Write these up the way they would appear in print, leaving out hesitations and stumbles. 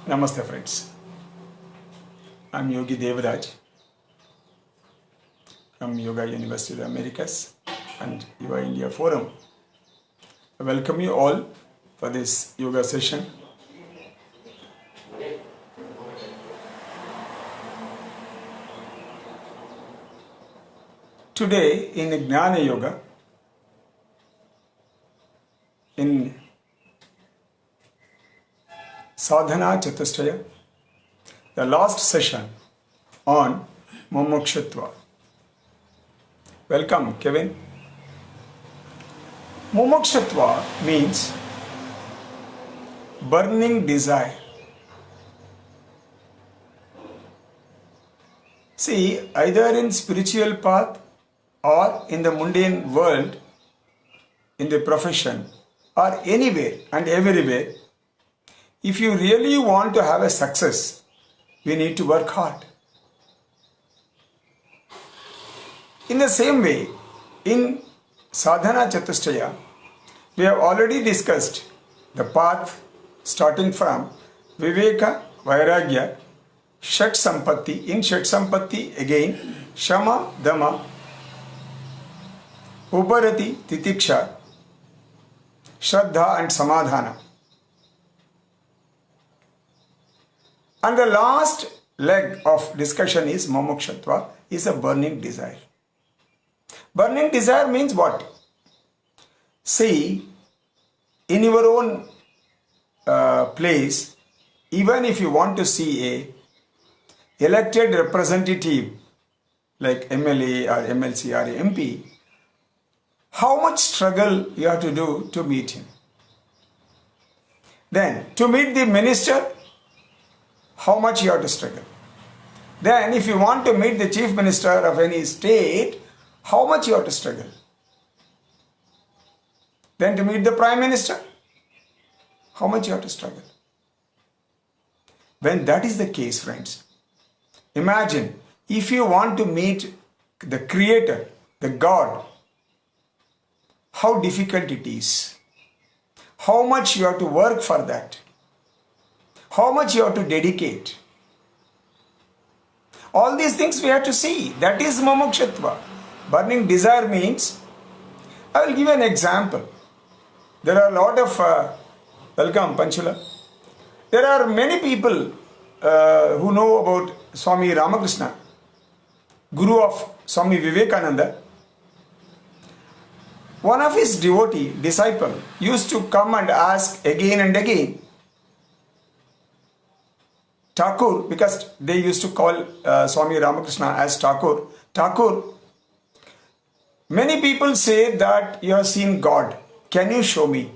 Namaste friends. I am Yogi Devraj from Yoga University of the Americas and Yuva India Forum. I welcome you all for this yoga session. Today in Jnana Yoga, in Sadhana Chatustaya, the last session on Mumukshatva. Welcome, Kevin. Mumukshatva means burning desire. See, either in spiritual path or in the mundane world, in the profession, or anywhere and everywhere, if you really want to have a success, we need to work hard. In the same way, in Sadhana Chatustaya, we have already discussed the path starting from Viveka, Vairagya, Shat Sampatti. In Shat Sampatti, again, Shama, Dhamma, Uparati, Titiksha, Shraddha and Samadhana. And the last leg of discussion is Mumukshatva, is a burning desire. Burning desire means what? See, in your own place, even if you want to see a elected representative like MLA or MLC or MP, how much struggle you have to do to meet him. Then, to meet the minister, how much you have to struggle. Then, if you want to meet the chief minister of any state, how much you have to struggle. Then to meet the prime minister, how much you have to struggle. When that is the case, friends, imagine if you want to meet the Creator, the God, how difficult it is. How much you have to work for that. How much you have to dedicate. All these things we have to see. That is Mumukshatva. Burning desire means, I will give an example. There are a lot of, welcome Panchula. There are many people who know about Swami Ramakrishna, Guru of Swami Vivekananda. One of his devotee, disciple, used to come and ask again and again, Thakur, because they used to call Swami Ramakrishna as Thakur. Thakur, many people say that you have seen God. Can you show me?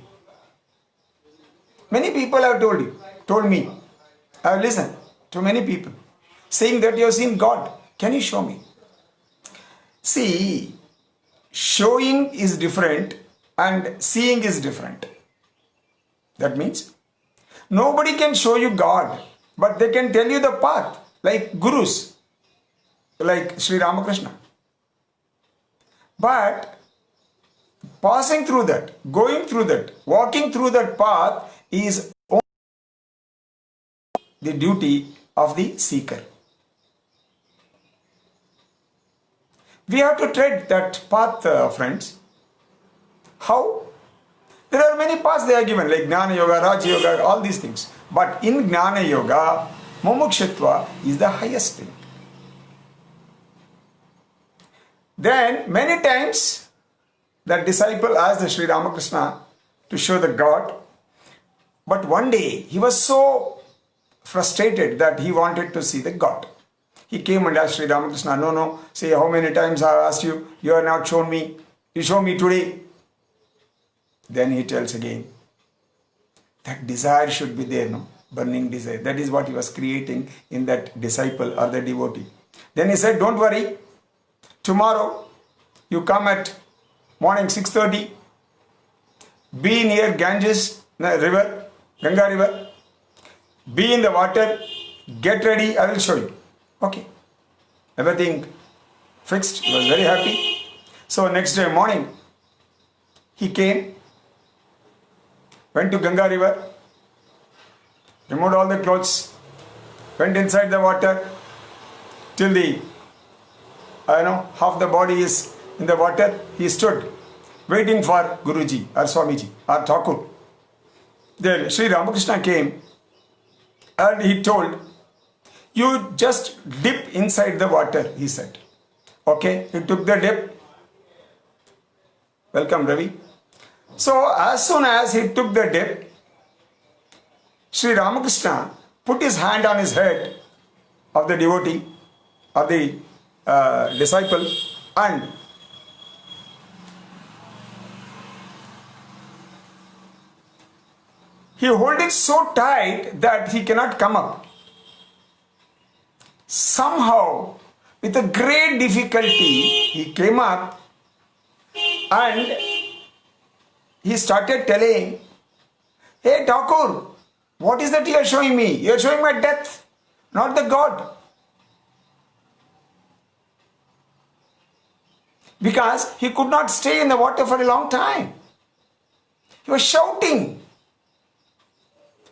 Many people have told me. I have listened to many people saying that you have seen God. Can you show me? See, showing is different and seeing is different. That means nobody can show you God, but they can tell you the path, like gurus, like Sri Ramakrishna. But passing through that, going through that, walking through that path is only the duty of the seeker. We have to tread that path, friends. How? There are many paths they are given, like Jnana Yoga, Raja Yoga, all these things. But in Jnana Yoga, Mumukshatva is the highest thing. Then, many times, that disciple asked the Sri Ramakrishna to show the God. But one day, he was so frustrated that he wanted to see the God. He came and asked Sri Ramakrishna, no, say how many times I have asked you, you have not shown me, you show me today. Then he tells again, that desire should be there, no? Burning desire. That is what he was creating in that disciple or the devotee. Then he said, don't worry, tomorrow you come at morning 6:30, be near Ganges river, Ganga river, be in the water, get ready, I will show you. Okay. Everything fixed. He was very happy. So next day morning, he came, went to Ganga river, removed all the clothes, went inside the water till the half the body is in the water. He stood waiting for Guruji or Swamiji or Thakur. Then Sri Ramakrishna came and he told, you just dip inside the water, he said. Okay, he took the dip. Welcome, Ravi. So as soon as he took the dip, Sri Ramakrishna put his hand on his head of the devotee, of the disciple, and he held it so tight that he cannot come up. Somehow, with a great difficulty, he came up and he started telling, hey Thakur, what is that you are showing me? You are showing my death, not the God. Because he could not stay in the water for a long time. He was shouting.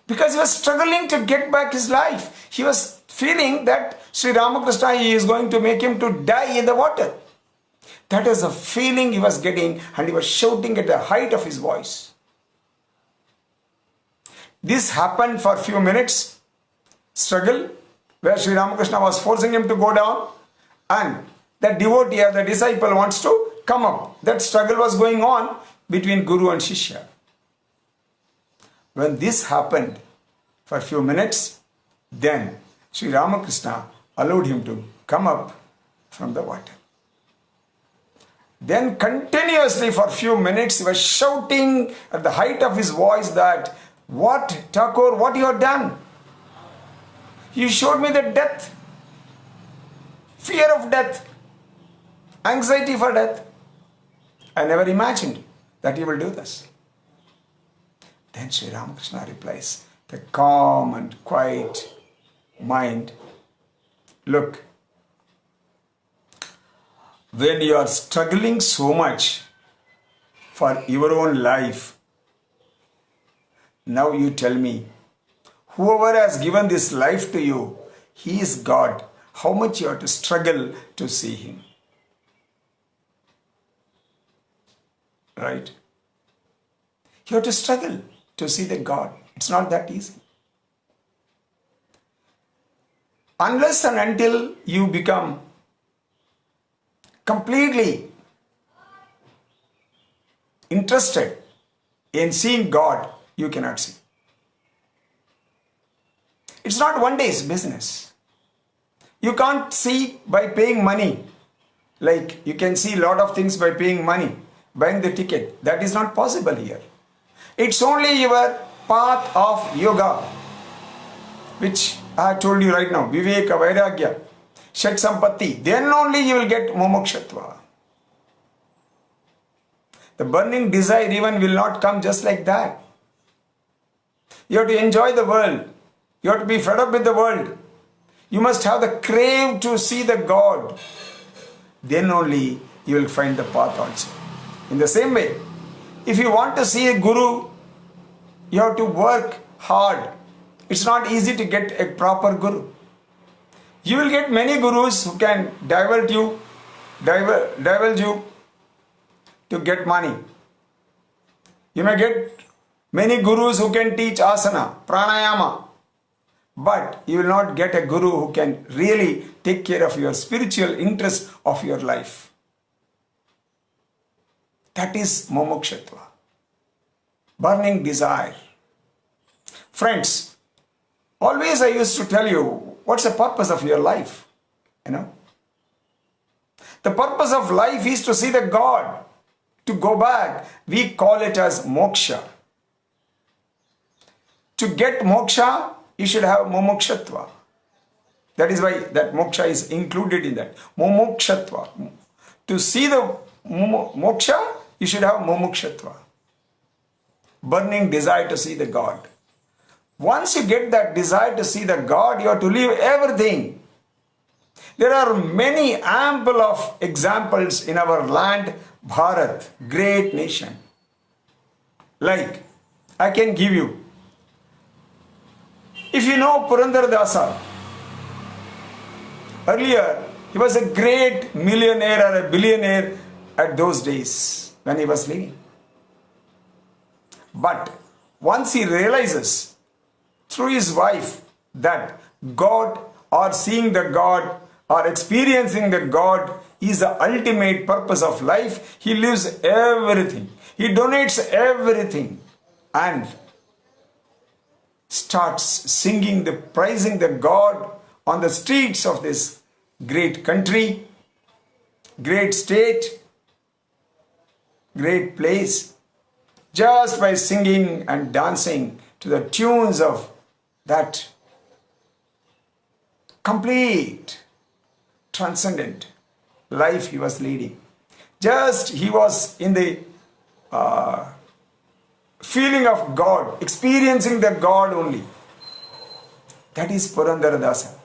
Because he was struggling to get back his life. He was feeling that Sri Ramakrishna is going to make him to die in the water. That is the feeling he was getting, and he was shouting at the height of his voice. This happened for a few minutes, struggle, where Sri Ramakrishna was forcing him to go down, and the devotee or the disciple wants to come up. That struggle was going on between Guru and Shishya. When this happened for a few minutes, then Sri Ramakrishna allowed him to come up from the water. Then continuously for a few minutes he was shouting at the height of his voice that, what Thakur, what you have done? You showed me the death, fear of death, anxiety for death. I never imagined that you will do this. Then Sri Ramakrishna replies, the calm and quiet mind, look, when you are struggling so much for your own life, now you tell me, whoever has given this life to you, he is God. How much you have to struggle to see him. Right? You have to struggle to see the God. It's not that easy. Unless and until you become completely interested in seeing God, you cannot see. It's not one day's business. You can't see by paying money. Like you can see a lot of things by paying money, buying the ticket. That is not possible here. It's only your path of yoga, which I have told you right now, Viveka, Vairagya, Shat Sampatti, then only you will get Mumukshatva. The burning desire even will not come just like that. You have to enjoy the world. You have to be fed up with the world. You must have the crave to see the God. Then only you will find the path also. In the same way, if you want to see a Guru, you have to work hard. It's not easy to get a proper Guru. You will get many Gurus who can divulge you to get money. You may get many Gurus who can teach asana, pranayama, but you will not get a Guru who can really take care of your spiritual interest of your life. That is Mumukshatva. Burning desire. Friends, always I used to tell you, what's the purpose of your life? The purpose of life is to see the God, to go back. We call it as moksha. To get moksha, you should have mumukshatva. That is why that moksha is included in that. Mumukshatva. To see the moksha, you should have mumukshatva. Burning desire to see the God. Once you get that desire to see the God, you have to leave everything. There are many ample of examples in our land, Bharat, great nation. Like, I can give you If you know Purandaradasa, earlier he was a great millionaire or a billionaire at those days when he was living. But once he realizes through his wife that God or seeing the God or experiencing the God is the ultimate purpose of life, he leaves everything. He donates everything and starts singing, praising the God on the streets of this great country, great state, great place, just by singing and dancing to the tunes of that complete, transcendent life he was leading. Just he was in the feeling of God, experiencing the God only. That is Purandaradasa.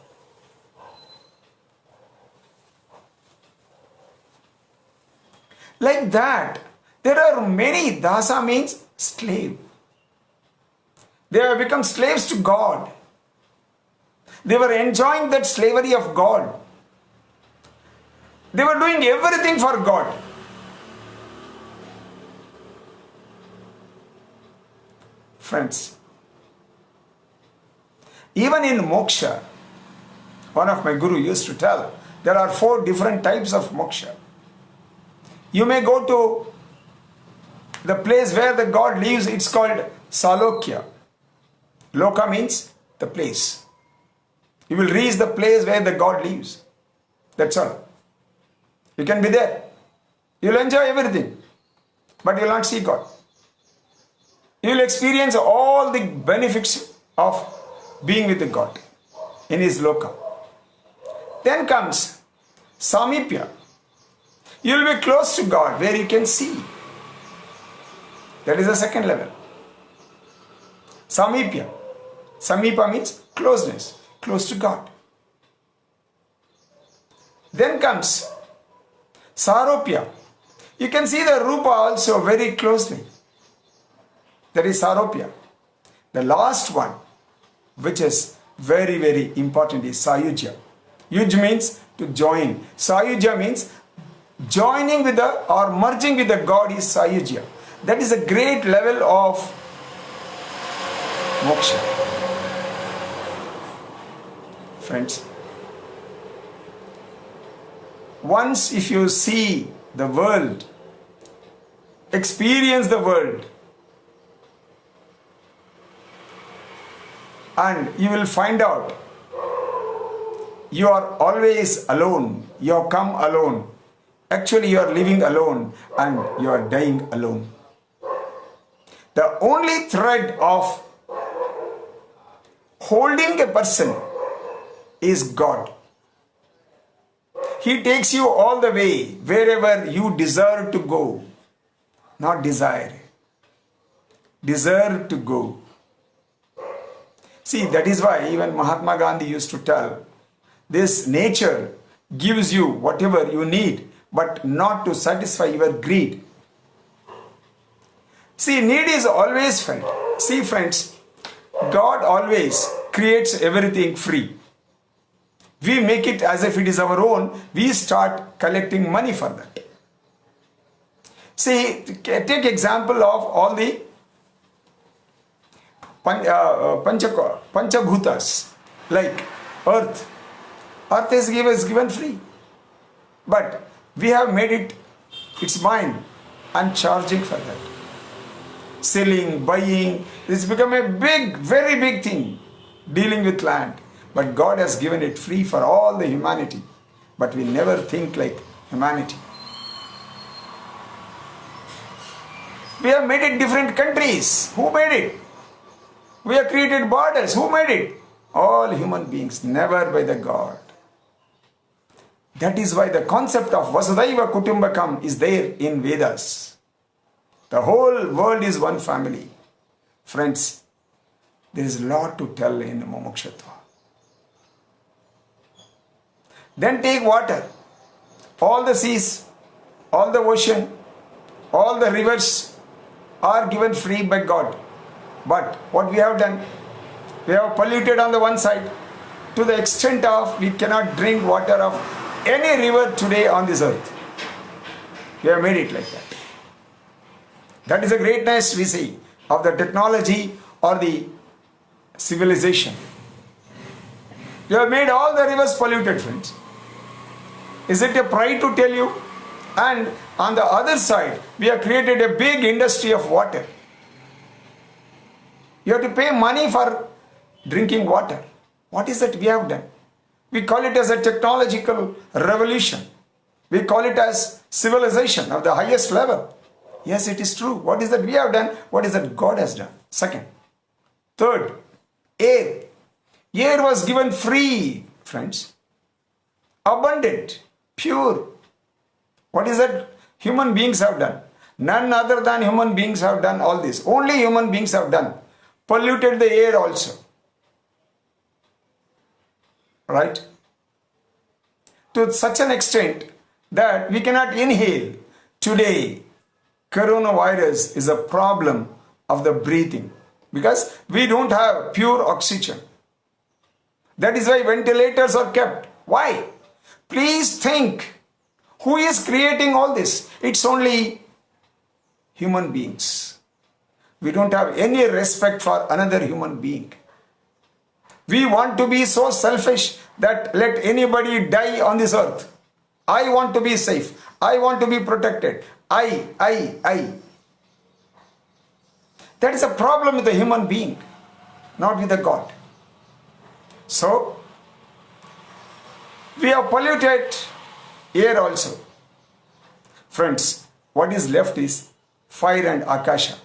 Like that, there are many. Dasa means slave. They have become slaves to God. They were enjoying that slavery of God. They were doing everything for God. Friends, even in moksha, one of my guru used to tell, there are 4 different types of moksha. You may go to the place where the God lives, it's called Salokya. Loka means the place. You will reach the place where the God lives. That's all. You can be there. You'll enjoy everything, but you'll not see God. You will experience all the benefits of being with God in His Loka. Then comes Samipya. You will be close to God where you can see. That is the second level. Samipya. Samipa means closeness, close to God. Then comes Saropya. You can see the Rupa also very closely. That is Saropya. The last one, which is very, very important, is Sayujya. Yuj means to join. Sayujya means joining with the or merging with the God is Sayujya. That is a great level of moksha. Friends, once if you see the world, experience the world, and you will find out you are always alone. You have come alone. Actually, you are living alone and you are dying alone. The only thread of holding a person is God. He takes you all the way wherever you deserve to go. Not desire. Deserve to go. See, that is why even Mahatma Gandhi used to tell, this nature gives you whatever you need, but not to satisfy your greed. See, need is always felt. See, friends, God always creates everything free. We make it as if it is our own. We start collecting money for that. See, take example of all the Panchabhutas, like earth. Earth is given free. But we have made it its mine and charging for that. Selling, buying, it's become a big, very big thing, dealing with land. But God has given it free for all the humanity. But we never think like humanity. We have made it different countries. Who made it? We have created borders. Who made it? All human beings, never by the God. That is why the concept of Vasudhaiva Kutumbakam is there in Vedas. The whole world is one family. Friends, there is a lot to tell in Mumukshatva. Then take water. All the seas, all the ocean, all the rivers are given free by God. But what we have done? We have polluted on the one side to the extent of we cannot drink water of any river today on this earth. We have made it like that. That is the greatness we see of the technology or the civilization. We have made all the rivers polluted, friends. Is it a pride to tell you? And on the other side, we have created a big industry of water. You have to pay money for drinking water. What is that we have done? We call it as a technological revolution. We call it as civilization of the highest level. Yes, it is true. What is that we have done? What is that God has done? Second. Third, air. Air was given free, friends. Abundant, pure. What is that human beings have done? None other than human beings have done all this. Only human beings have done. Polluted the air also. Right? To such an extent that we cannot inhale. Today, coronavirus is a problem of the breathing because we don't have pure oxygen. That is why ventilators are kept. Why? Please think, who is creating all this? It's only human beings. We don't have any respect for another human being. We want to be so selfish that let anybody die on this earth. I want to be safe. I want to be protected. I. That is a problem with the human being, not with the God. So, we have polluted air also. Friends, what is left is fire and akasha.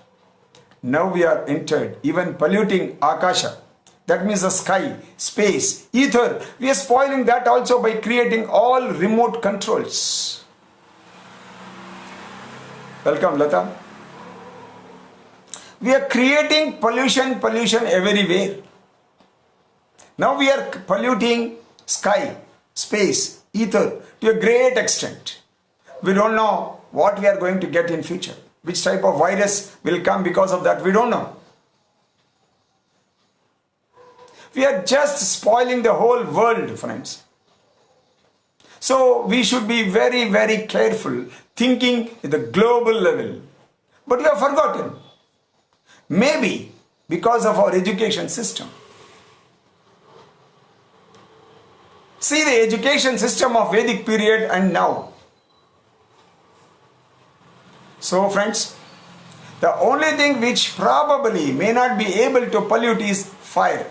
Now we are entered, even polluting akasha. That means the sky, space, ether. We are spoiling that also by creating all remote controls. Welcome, Lata. We are creating pollution everywhere. Now we are polluting sky, space, ether to a great extent. We don't know what we are going to get in future. Which type of virus will come because of that, we don't know. We are just spoiling the whole world, friends. So we should be very, very careful, thinking at the global level. But we have forgotten. Maybe because of our education system. See the education system of Vedic period and now. So friends, the only thing which probably may not be able to pollute is fire.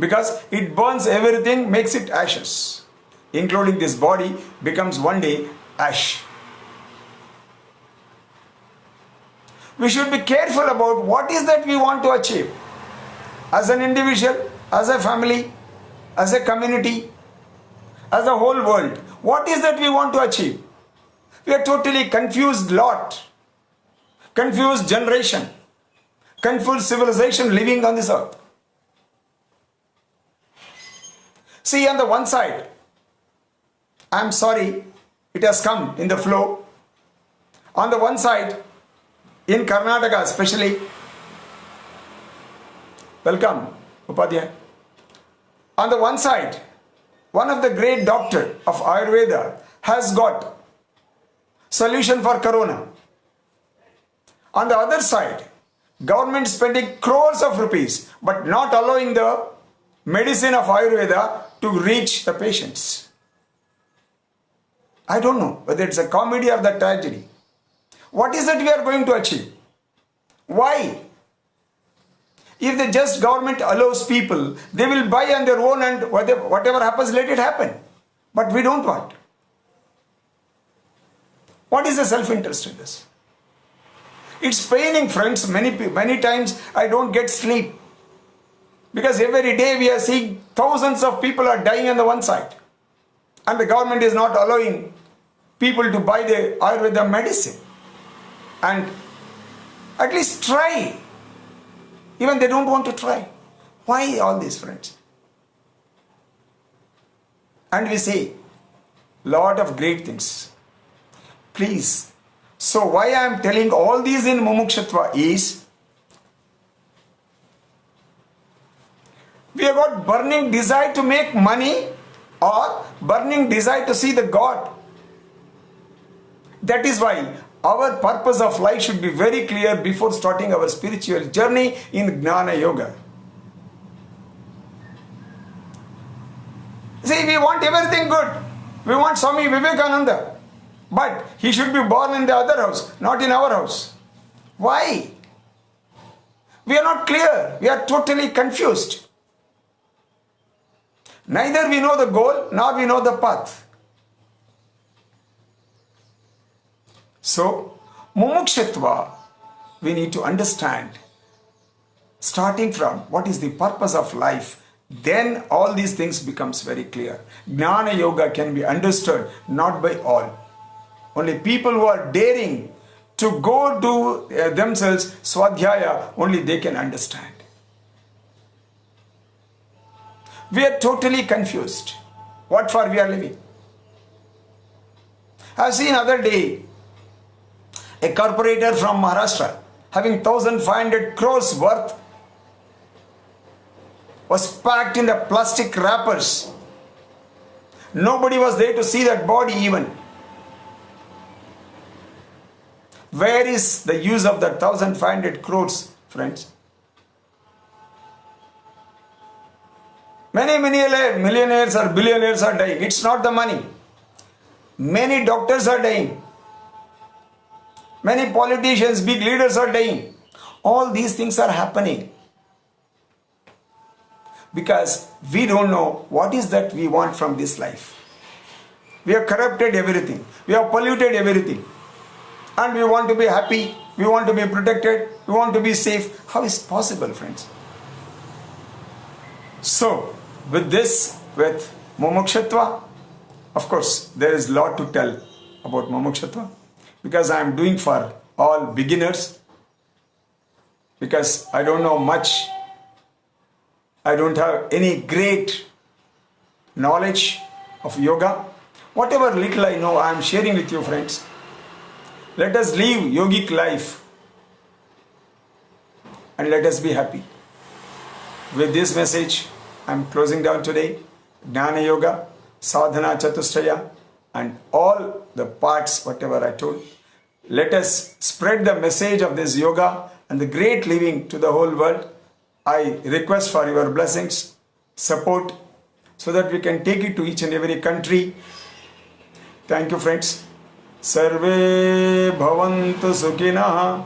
Because it burns everything, makes it ashes. Including this body becomes one day ash. We should be careful about what is that we want to achieve. As an individual, as a family, as a community, as a whole world. What is that we want to achieve? We are totally confused lot. Confused generation. Confused civilization living on this earth. See, on the one side, I am sorry, it has come in the flow. On the one side, in Karnataka especially, welcome, Upadhyay. On the one side, one of the great doctor of Ayurveda has got solution for corona. On the other side, government spending crores of rupees but not allowing the medicine of Ayurveda to reach the patients. I don't know whether it's a comedy or the tragedy. What is it we are going to achieve? Why? If the just government allows people, they will buy on their own and whatever happens, let it happen. But we don't want. What is the self-interest in this? It's paining, friends. Many times I don't get sleep. Because every day we are seeing thousands of people are dying on the one side. And the government is not allowing people to buy the Ayurveda medicine. And at least try. Even they don't want to try. Why all this, friends? And we say, lot of great things. Please. So why I am telling all these in Mumukshatva is, We have got burning desire to make money or burning desire to see the God. That is why our purpose of life should be very clear before starting our spiritual journey in Jnana Yoga. See, we want everything good. We want Swami Vivekananda. But he should be born in the other house, not in our house. Why? We are not clear. We are totally confused. Neither we know the goal, nor we know the path. So, Mumukshatva, we need to understand, starting from what is the purpose of life, then all these things becomes very clear. Jnana Yoga can be understood not by all. Only people who are daring to go to themselves Swadhyaya, only they can understand. We are totally confused. What for we are living? I have seen other day a corporator from Maharashtra having 1,500 crores worth was packed in the plastic wrappers. Nobody was there to see that body even. Where is the use of that 1,500 crores, friends? Many millionaires or billionaires are dying. It's not the money. Many doctors are dying. Many politicians, big leaders are dying. All these things are happening because we don't know what is that we want from this life. We have corrupted everything. We have polluted everything. And we want to be happy. We want to be protected. We want to be safe. How is it possible, friends? So, with this, with Mumukshatva, of course, there is a lot to tell about Mumukshatva because I am doing for all beginners because I don't know much. I don't have any great knowledge of yoga. Whatever little I know, I am sharing with you, friends. Let us live yogic life and let us be happy. With this message, I am closing down today. Jnana Yoga, Sadhana Chatustaya, and all the parts, whatever I told. Let us spread the message of this yoga and the great living to the whole world. I request for your blessings, support, so that we can take it to each and every country. Thank you, friends. Sarve bhavantu sukhinah,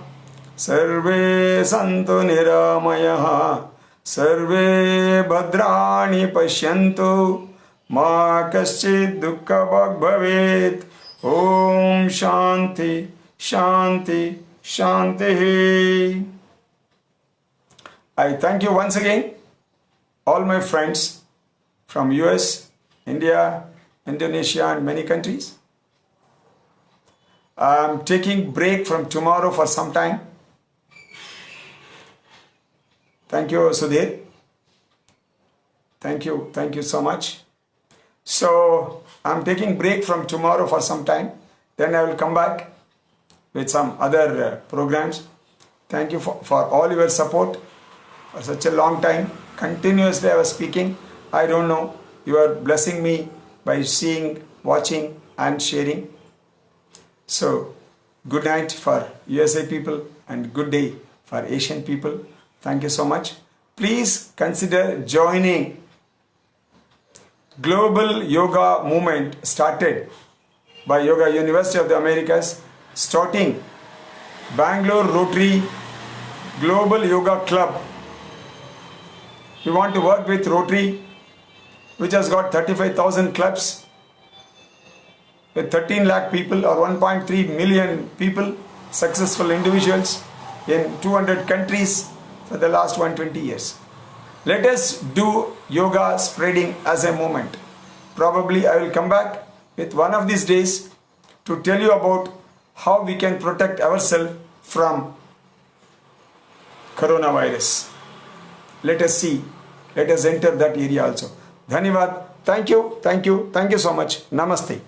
sarve santu niramayah, sarve bhadrani pashyantu, ma kaschid dukkha bhag bhavet. Om Shanti, Shanti, Shanti. I thank you once again, all my friends from US, India, Indonesia and many countries. I am taking break from tomorrow for some time. Thank you, Sudhir. Thank you so much. So I am taking break from tomorrow for some time. Then I will come back with some other programs. Thank you for all your support for such a long time. Continuously I was speaking. I don't know. You are blessing me by seeing, watching and sharing. So, good night for USA people and good day for Asian people. Thank you so much. Please consider joining Global Yoga Movement started by Yoga University of the Americas, starting Bangalore Rotary Global Yoga Club. We want to work with Rotary, which has got 35,000 clubs with 13 lakh people or 1.3 million people, successful individuals in 200 countries for the last 120 years. Let us do yoga spreading as a movement. Probably I will come back with one of these days to tell you about how we can protect ourselves from coronavirus. Let us see. Let us enter that area also. Dhanyavad. Thank you so much. Namaste.